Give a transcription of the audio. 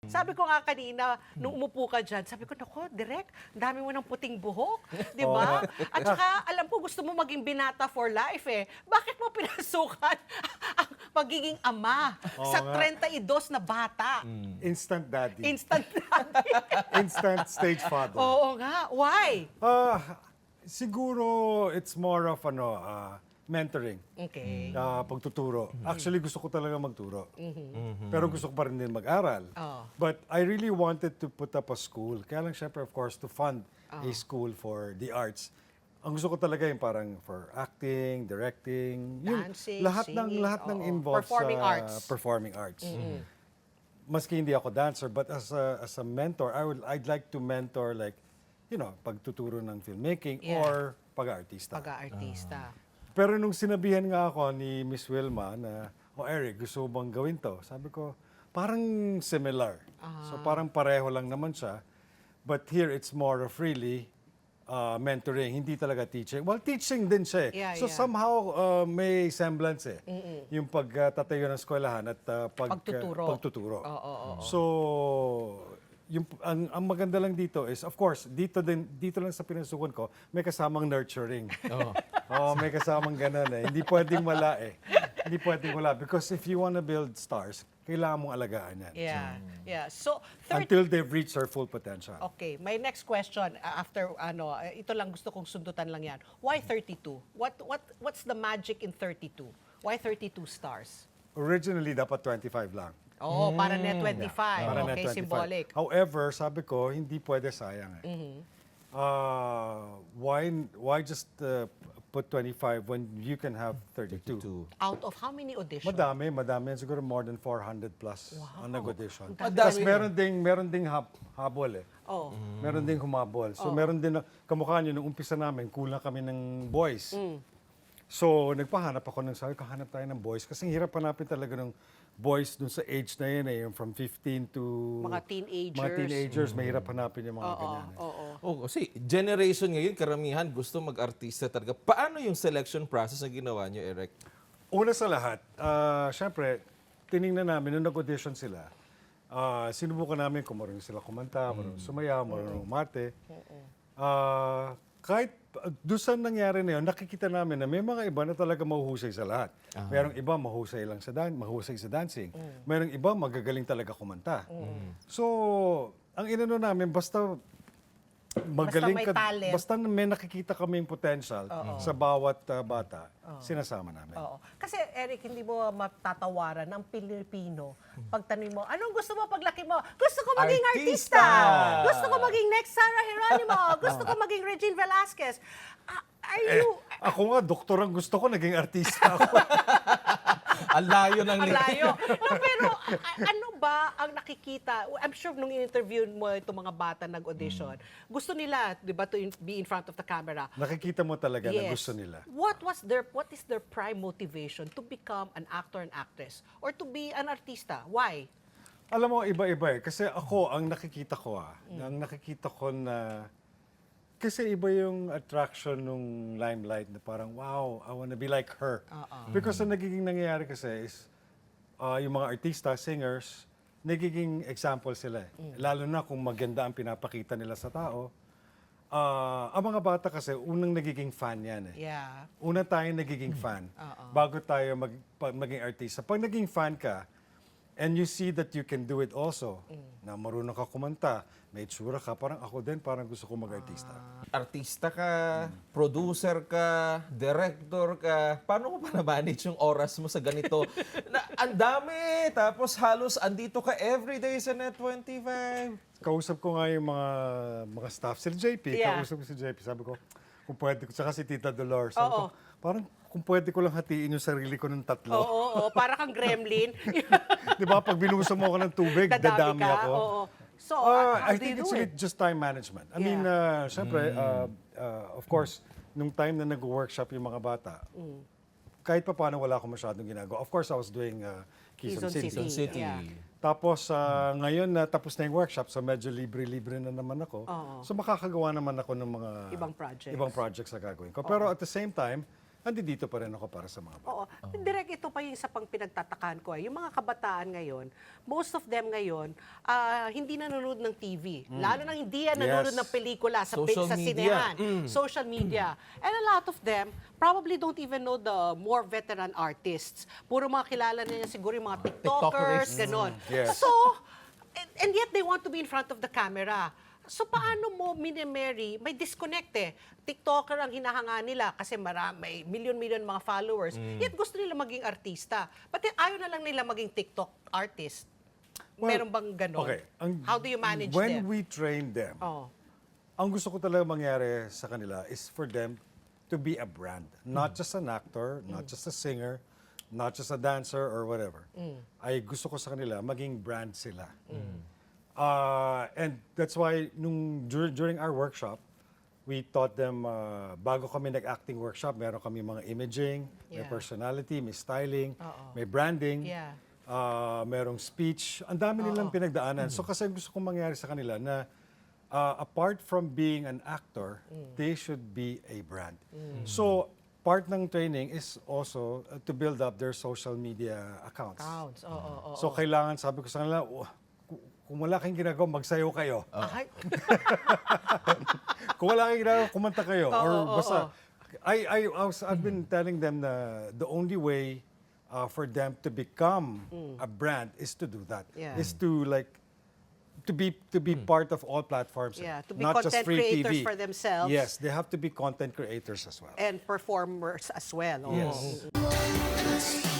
Sabi ko nga kanina, nung umupo ka dyan, sabi ko, naku, Direk, dami mo ng puting buhok, di ba? At saka, alam ko, gusto mo maging binata for life eh. Bakit mo pinasukan ang pagiging ama sa nga. 32 na bata? Instant daddy. Instant daddy. Instant stage father. Oo nga. Why? Siguro it's more of mentoring. Okay. Pagtuturo. Actually, gusto ko talaga magturo. Pero gusto ko pa rin din mag-aral. Oh. But I really wanted to put up a school. Kaya lang syempre, of course, to fund a school for the arts. Ang gusto ko talaga yung parang for acting, directing, yung Dancing, lahat singing, ng oo. involved Performing sa arts. performing arts. Maski hindi ako dancer, but as a mentor, I'd like to mentor like, pagtuturo ng filmmaking Yeah. or pag-artista. Pag-aartista. Pero nung sinabihan nga ako ni Miss Wilma na, Eric, gusto mo bang gawin to? Sabi ko, parang similar. So parang pareho lang naman siya. But here, it's more of really mentoring, hindi talaga teaching. Well, teaching din siya eh. Yeah, So yeah. somehow may semblance eh. Yung pagtatayo ng eskwelahan at Pagtuturo. pagtuturo. Oo. So, ang maganda lang dito is, of course, dito lang sa pinasukan ko, may kasamang nurturing. May kasamang ganun eh. Hindi pwedeng wala eh. Hindi pwedeng wala. Because if you wanna build stars, kailangan mong alagaan yan. Yeah. So, 30 Until they've reached their full potential. Okay, my next question after ito lang gusto kong sundutan lang 'yan. Why 32? What's the magic in 32? Why 32 stars? Originally, dapat 25 lang. Oh, para net 25. Para na Okay, 25. symbolic. However, sabi ko, hindi pwede sayang eh. Why just put 25 when you can have 32? Out of how many auditions? Madami. Siguro more than 400 plus ang nag-audition. Madami. Tapos meron ding habol eh. Oh. Meron ding humabol. So meron din, kamukha nyo, nung umpisa namin, kulang kami ng boys. So nagpahanap ako sabi ko, hanap tayo ng boys. Kasi hirap hanapin talaga ng boys dun sa age na yun eh, yung from 15 to... Mga teenagers. Mga teenagers, mahirap hanapin yung mga ganyan. Eh. Oh, kasi generation ngayon, karamihan gusto mag-artista talaga. Paano yung selection process na ginawa niyo, Eric? Una sa lahat, syempre, tiningnan namin, nung nag-audition sila, sinubukan namin kung marunong sila kumanta, marunong sumayaw, marunong umarte. Kahit doon sa nangyari na yun, nakikita namin na may mga iba na talaga mahuhusay sa lahat. Merong iba mahusay lang mahusay sa dancing. Merong iba magagaling talaga kumanta. So, ang inano namin, basta magaling may ka, talent. basta may nakikita kaming potential sa bawat bata, sinasama namin. Oo. Kasi Eric, hindi mo matatawaran ng Pilipino. Pag tanong mo, anong gusto mo paglaki mo? Gusto ko maging artista. Artista! Gusto ko maging next Sarah Geronimo. Gusto ko maging Regine Velasquez. Are you... Ako nga, doktor ang gusto ko, naging artista ako. Ang layo ng Ang layo. Pero ano ba ang nakikita? I'm sure nung in-interview mo itong mga bata nag-audition, gusto nila, di ba, to be in front of the camera. Nakikita mo talaga na gusto nila. What is their prime motivation to become an actor and actress or to be an artista? Why? Alam mo, iba-iba eh. Kasi ako, ang nakikita ko na kasi iba yung attraction nung limelight na parang, wow, I wanna be like her. Because ang nagiging nangyayari kasi is, yung mga artista, singers, nagiging example sila eh. Lalo na kung maganda ang pinapakita nila sa tao. Ang mga bata kasi, unang nagiging fan yan eh. Yeah. Una tayong nagiging fan bago tayo maging artista. Pag naging fan ka, and you see that you can do it also, na marunong ka kumanta, may itsura ka, parang ako din, parang gusto ko mag-artista. Artista ka, producer ka, director ka. Paano mo pa na-manage yung oras mo sa ganito? Ang dami! Tapos halos andito ka everyday sa Net25. Kausap ko nga yung mga staff, si JP, Yeah. kausap ko si JP, sabi ko, kung pwede ko, saka si Tita Dolores, sabi ko, parang kung pwede ko lang hatiin yung sarili ko ng tatlo. Oo, para kang gremlin. Di ba, pag binuhusan mo ako ng tubig, dadami ka. ako. Oo. So, how I do you think it's do really it? just time management. I mean, syempre, of course, nung time na nag-workshop yung mga bata, kahit pa paano wala akong masyadong ginagawa. Of course, I was doing Quezon City. Quezon City. Yeah. Tapos, ngayon na tapos na yung workshop, so medyo libre-libre na naman ako. So, makakagawa naman ako ng mga Ibang projects. ibang projects na gagawin ko. Pero at the same time, andito pa rin ako para sa mga bata. Oo. Direct, ito pa yung isa pang pinagtatakaan ko. Yung mga kabataan ngayon, most of them ngayon, hindi nanonood ng TV. Lalo nang hindi yan nanonood Yes. ng pelikula sa, Social sa media. sinehan. Social media. And a lot of them probably don't even know the more veteran artists. Puro mga kilala nila siguro yung mga TikTokers, TikTokers. ganon. Yes. So, and yet they want to be in front of the camera. So paano mo, Mary, may disconnect eh. TikToker ang hinahanga nila kasi may million-million mga followers. Yet gusto nila maging artista. But ayaw na lang nila maging TikTok artist. Meron bang ganon? Okay. How do you manage when them? we train them, Oh. ang gusto ko talaga mangyari sa kanila is for them to be a brand. Not just an actor, not just a singer, not just a dancer or whatever. Ay gusto ko sa kanila, maging brand sila. And that's why during our workshop, we taught them, bago kami nag-acting workshop, meron kami mga imaging, may Yeah. personality, may styling, may branding, Yeah. merong speech. Ang dami nilang pinagdaanan. So kasi gusto kong mangyari sa kanila na apart from being an actor, they should be a brand. So part ng training is also to build up their social media accounts. Counts. Oo. So kailangan, sabi ko sa kanila, kung wala kayong ginagawa, magsayaw kayo. Ay, Kung wala kayong ginagawa, kumanta kayo. Or oo, basta, I've been telling them na the only way for them to become a brand is to do that. Yeah. Is to to be part of all platforms. Yeah, to be not just content free creators TV. for themselves. Yes, they have to be content creators as well. and performers as well. Oo. Yes.